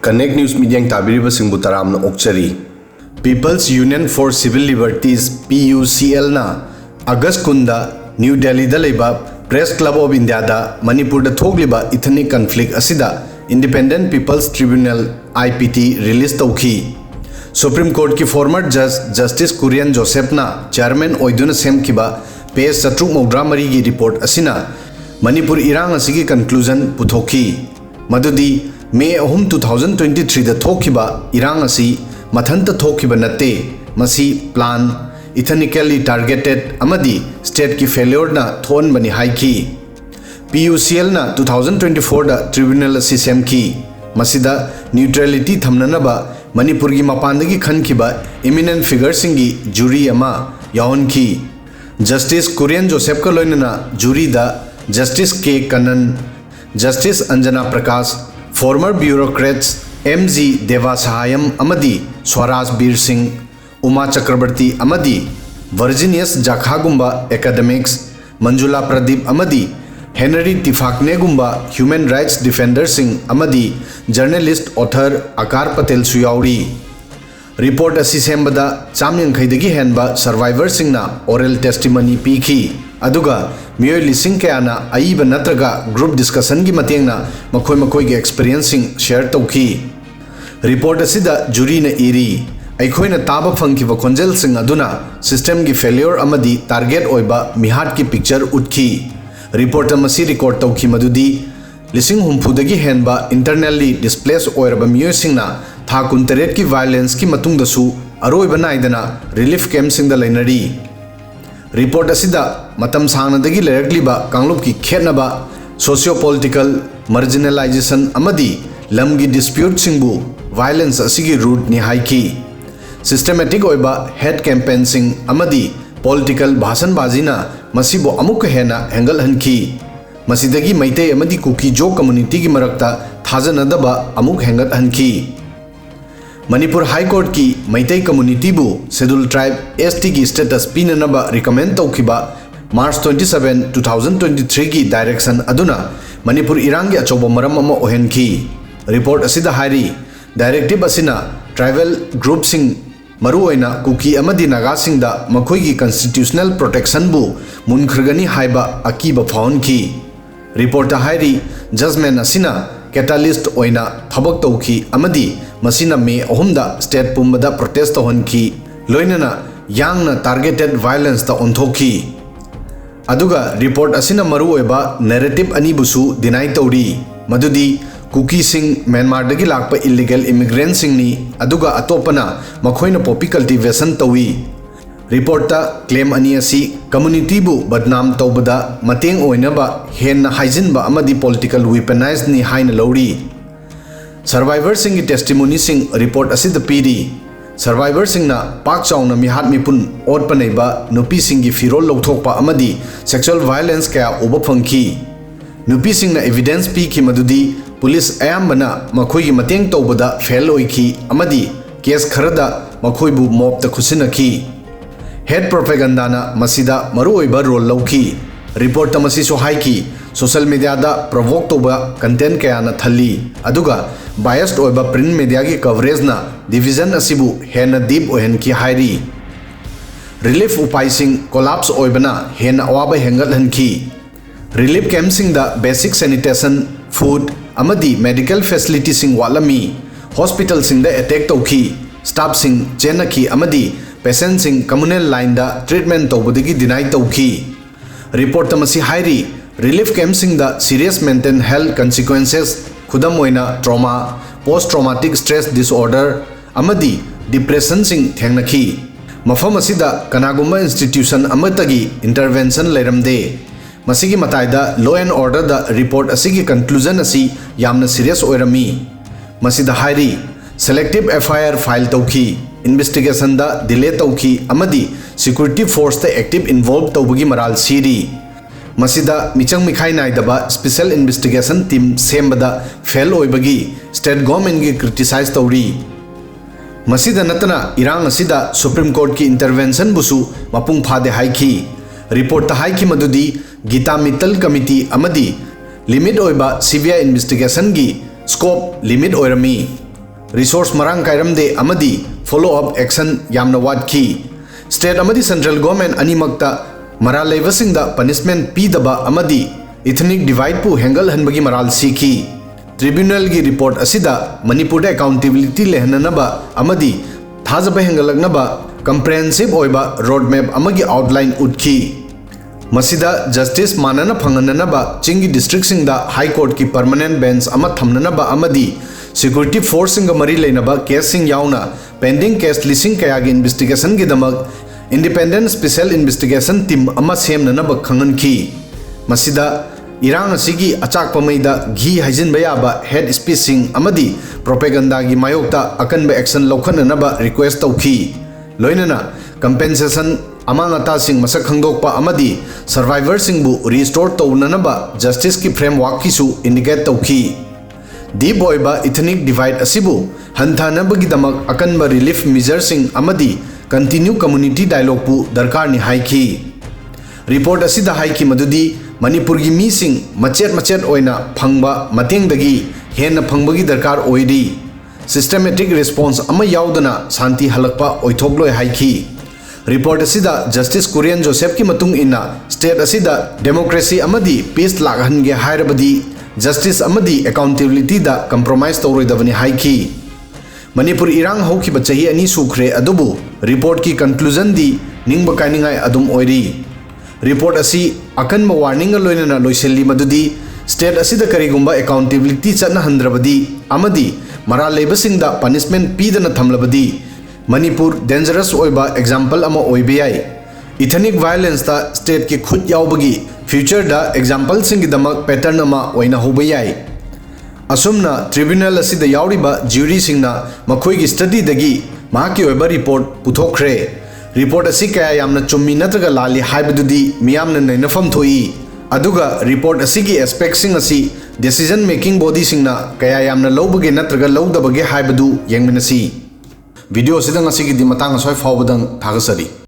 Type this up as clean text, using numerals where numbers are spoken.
Connect News Media Tabiriba Singbutaram Okchari. People's Union for Civil Liberties PUCL na August Kunda New Delhi Daleba Press Club of India da Manipur da Thogliba ethnic conflict asida Independent People's Tribunal IPT release tauki. Supreme Court ki former judge Justice Kurian Joseph na chairman oiduna sem kiba page Satruk Mogdra Mari gi report asina Manipur Irang asigi conclusion puthoki. Madudi May 2023 da thokiba Irang asi Mathanta thokiba natte masi plan ethnically targeted amadi state ki failure na thon bani haiki. PUCL na 2024 da Tribunal asi semki masida neutrality thamnanaba Manipur gi mapandagi khankiba eminent figures singi jury ama yaonki. Justice Kurian Joseph ka loinana jury da Justice K Kannan, Justice Anjana Prakash, former bureaucrats MG Devasahayam Amadi, Swaraj Bir Singh, Uma Chakrabarti Amadi, Virginius Jakhagumba academics, Manjula Pradeep Amadi, Henry Tifakne Gumba, human rights defender Singh Amadi, journalist author Akar Patel Suyauri. Report asisembada chamyang khaidagi henba survivor singna oral testimony piki. Aduga miyoi lising kayana aiba natraga group discussion gi matengna makoi gi experiencing share tauki. Report asida jury na iri aikhoina taba phangkiba khonjel sing aduna system gi failure amadi target oiba mihat ki picture utki. Report amasi record tauki madudi lising humphudagi henba internally displaced oiraba miyoi singna tha kuntaret ki violence ki matung dasu aroiba naidana relief camp sing da lainari. Report asida matam sangna dagi lerakliba kanglup ki khetnaba socio-political marginalization amadi lamgi dispute singbu violence asigi root ni haiki. Systematic oiba head campaign sing amadi political bhasan bazina masibo amuk hena angle hanki. Masidagi maitei amadi kuki jo community ki marakta thajanadaba amuk hangat hanki. Manipur High Court ki Maitai community bu scheduled tribe ST ki status pinanaba recommend taukiba March 27, 2023 ki direction aduna Manipur Irang gi achoba maram ama ohenki. Report asida hairi directive asina tribal group sing maru oina kuki amadi naga sing da makhoi gi constitutional protection bu munkhirgani haiba akiba found ki. Report hairi judgment asina catalyst oina thabak tauki amadi masina May 3 state pumbada protest honki loinana yangna targeted violence ta onthoki. Aduga report asina maru oiba narrative ani busu deny tauri madudi kuki sing Myanmar dagi lakpa illegal immigrants sing ni aduga atopana makhoina poppy cultivation tawi. Report ta claim ani asi community bu badnam tawbada mateng oinaba henna haijinba amadi political weaponized ni haina lori. Survivor sing testimony sing report asida piri. Survivor sing na pak chawna mihat mipun ot panaiba nupi sing gi firol lawthokpa amadi sexual violence kaya uba phangki. Nupi sing na evidence pi ki madudi police ayambana makhoi gi mateng tawbada fail oiki amadi case kharada makhoi bu mob ta khusinaki. Head propaganda na masida maru oiba role lawki. Report ta masi so haiki social media da provoke toba content kaya na thali aduga biased oiba print media ki coverage na division asibu hena deep ohen ki hairi. Relief upai sing collapse oibana hena awaba hengal hanki. Relief camp sing da basic sanitation food amadi medical facility sing walami. Hospital sing da attack tauki. Staff sing chenaki amadi patient sing communal line da treatment tawbadagi deny tauki. Report tamasi hairi relief camp sing da serious mental health consequences khudam oina trauma post traumatic stress disorder amadi depression sing thengnaki. Mafam asida kanagumba institution amatagi intervention leiramde. Masigi mataida law and order da report asigi conclusion asi yamna serious oirami. Masida hairi selective FIR file tauki. Investigation da delay tauki amadi security force ta active involved tawbagi maral siri. Masida michang mikhai naidaba special investigation team sembada fail oibagi state government gi criticize tawri. Masida natana Irang asida Supreme Court ki intervention busu mapung phade haiki. Report ta haiki madudi Gita Mittal committee amadi limit oiba CBI investigation gi scope limit oirami. resource marang kairamde amadi follow up action yamna watki. State amadi central government animakta maral leibasingda punishment pidaba amadi ethnic divide pu hangal hanbagi maral siki. Tribunal gi report asida Manipur da accountability lehnanaba amadi thajaba hangalagnaba comprehensive oiba roadmap amagi outline utki. Masida justice manana phangananaba chingi district singda high court ki permanent bench ama thamnanaba amadi security force singa mari leinaba case sing yauna pending case listing kaya gi investigation gi damak independent special investigation team ama semnanaba khangan ki. Masida Irang asigi achak pamaida ghi hajin bayaba head speech sing amadi propaganda gi mayokta akanba action lokhananaba request tauki. Loinana compensation amang ata sing masak khangdokpa amadi survivor sing bu restore taunanaba justice ki framework ki su indicate tauki. Deep oiba ethnic divide asibu hanthanabagi damak akanba relief measures sing amadi continue community dialogue pu darkar ni haiki. Report asida haiki madudi Manipur gi mi sing machet oina phangba matengdagi henna phangbagi darkar oidi. Systematic response ama yaudana santi halakpa oithokloi haiki. Report asida Justice Korean Joseph ki matung inna state asida democracy amadi peace laghange hairabadi justice amadi accountability da compromise tauroidabani haiki. Manipur Irang hauki bachahi ani sukre adubu report ki conclusion di ningba kainingai adum oiri. Report asi akanba warning loinana loiselli madudi state asida karigumba accountability chatna handrabadi amadi maral leibasingda punishment pidana thamlabadi Manipur dangerous oiba example ama oibiyai. Ethnic violence da state ki khut yaubagi future da example singi damak pattern ama oina hobayai. Asumna tribunal asida yauriba jury singna makhoi gi study dagi mahaki oiba report puthokre. Report asi kaya yamna chummi natraga lali haibadudi miyamna nainafam thoi. Aduga report asi gi aspect sing asi decision making body singna kaya yamna lawbage natraga lawdabage haibadu yengminasi. Video sidang asigi di matang asoi fawbadang thagasari.